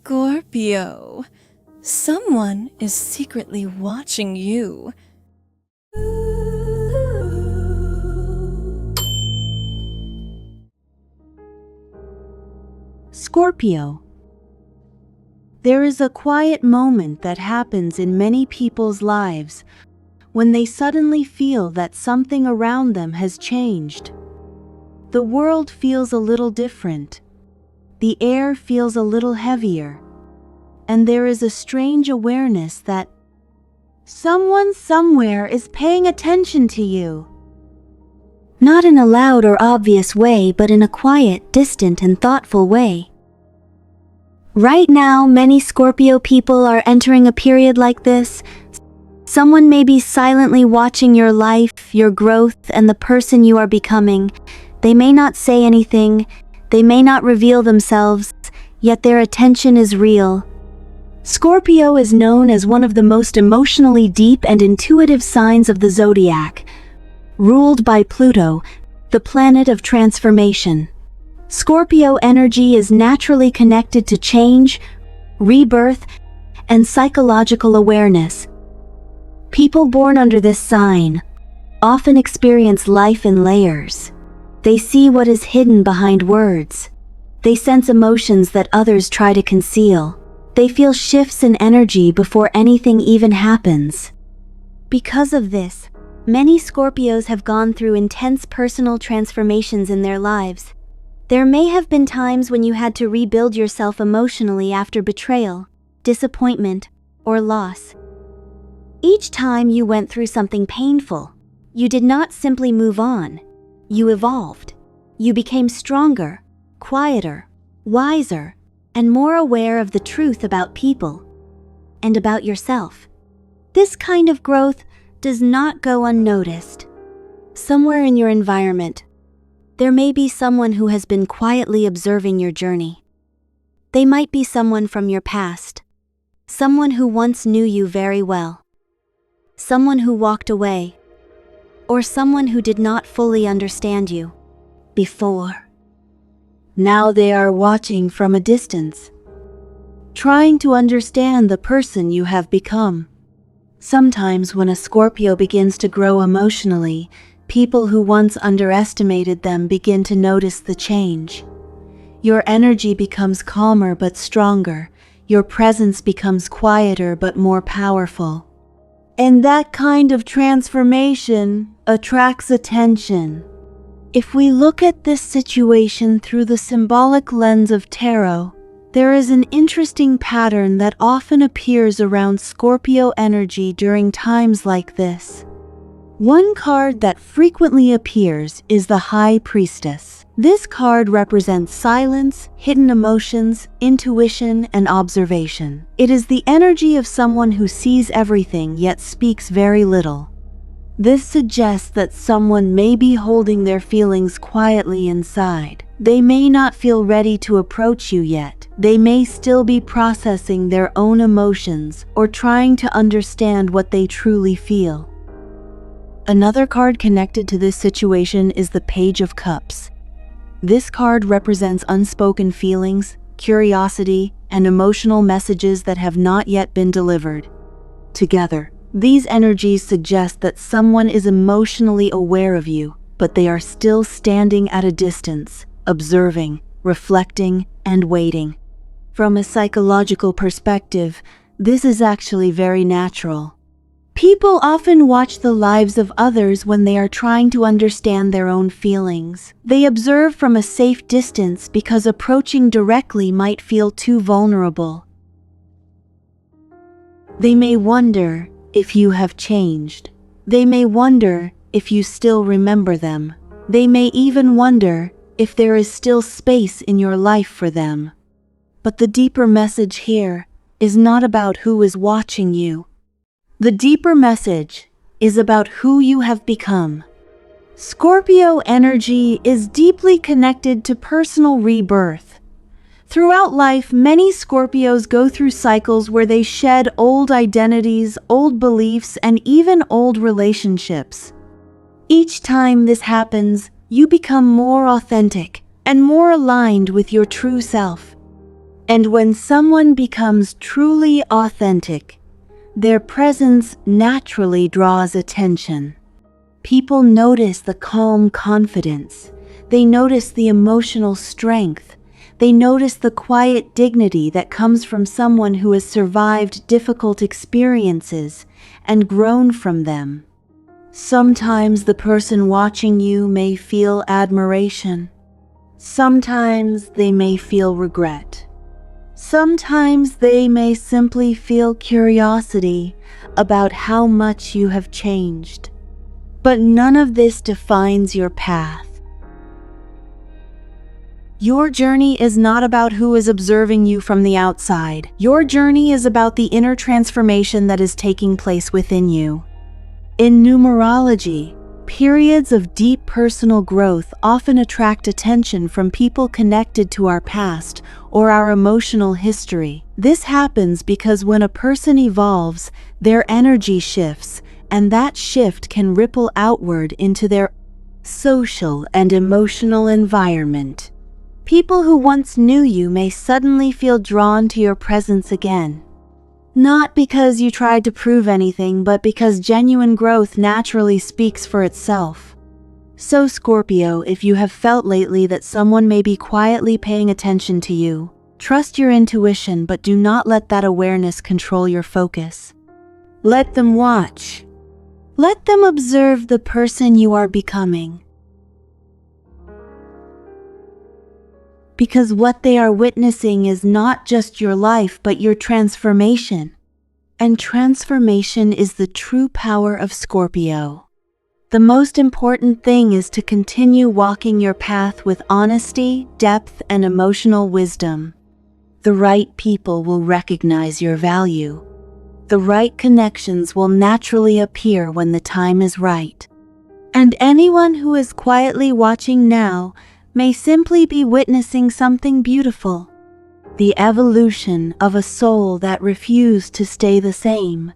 Scorpio, someone is secretly watching you. Scorpio. There is a quiet moment that happens in many people's lives when they suddenly feel that something around them has changed. The world feels a little different. The air feels a little heavier. And there is a strange awareness that someone somewhere is paying attention to you. Not in a loud or obvious way, but in a quiet, distant, and thoughtful way. Right now, many Scorpio people are entering a period like this. Someone may be silently watching your life, your growth, and the person you are becoming. They may not say anything, they may not reveal themselves, yet their attention is real. Scorpio is known as one of the most emotionally deep and intuitive signs of the zodiac, ruled by Pluto, the planet of transformation. Scorpio energy is naturally connected to change, rebirth, and psychological awareness. People born under this sign often experience life in layers. They see what is hidden behind words. They sense emotions that others try to conceal. They feel shifts in energy before anything even happens. Because of this, many Scorpios have gone through intense personal transformations in their lives. There may have been times when you had to rebuild yourself emotionally after betrayal, disappointment, or loss. Each time you went through something painful, you did not simply move on. You evolved. You became stronger, quieter, wiser, and more aware of the truth about people and about yourself. This kind of growth does not go unnoticed. Somewhere in your environment, there may be someone who has been quietly observing your journey. They might be someone from your past, someone who once knew you very well, someone who walked away, or someone who did not fully understand you before. Now they are watching from a distance, trying to understand the person you have become. Sometimes when a Scorpio begins to grow emotionally, people who once underestimated them begin to notice the change. Your energy becomes calmer but stronger. Your presence becomes quieter but more powerful. And that kind of transformation attracts attention. If we look at this situation through the symbolic lens of tarot, there is an interesting pattern that often appears around Scorpio energy during times like this. One card that frequently appears is the High Priestess. This card represents silence, hidden emotions, intuition, and observation. It is the energy of someone who sees everything yet speaks very little. This suggests that someone may be holding their feelings quietly inside. They may not feel ready to approach you yet. They may still be processing their own emotions or trying to understand what they truly feel. Another card connected to this situation is the Page of Cups. This card represents unspoken feelings, curiosity, and emotional messages that have not yet been delivered. Together, these energies suggest that someone is emotionally aware of you, but they are still standing at a distance, observing, reflecting, and waiting. From a psychological perspective, this is actually very natural. People often watch the lives of others when they are trying to understand their own feelings. They observe from a safe distance because approaching directly might feel too vulnerable. They may wonder if you have changed. They may wonder if you still remember them. They may even wonder if there is still space in your life for them. But the deeper message here is not about who is watching you. The deeper message is about who you have become. Scorpio energy is deeply connected to personal rebirth. Throughout life, many Scorpios go through cycles where they shed old identities, old beliefs, and even old relationships. Each time this happens, you become more authentic and more aligned with your true self. And when someone becomes truly authentic, their presence naturally draws attention. People notice the calm confidence. They notice the emotional strength. They notice the quiet dignity that comes from someone who has survived difficult experiences and grown from them. Sometimes the person watching you may feel admiration. Sometimes they may feel regret. Sometimes they may simply feel curiosity about how much you have changed. But none of this defines your path. Your journey is not about who is observing you from the outside. Your journey is about the inner transformation that is taking place within you. In numerology, periods of deep personal growth often attract attention from people connected to our past or our emotional history. This happens because when a person evolves, their energy shifts, and that shift can ripple outward into their social and emotional environment. People who once knew you may suddenly feel drawn to your presence again. Not because you tried to prove anything, but because genuine growth naturally speaks for itself. So Scorpio, if you have felt lately that someone may be quietly paying attention to you, trust your intuition, but do not let that awareness control your focus. Let them watch. Let them observe the person you are becoming. Because what they are witnessing is not just your life, but your transformation. And transformation is the true power of Scorpio. The most important thing is to continue walking your path with honesty, depth, and emotional wisdom. The right people will recognize your value. The right connections will naturally appear when the time is right. And anyone who is quietly watching now may simply be witnessing something beautiful. The evolution of a soul that refused to stay the same.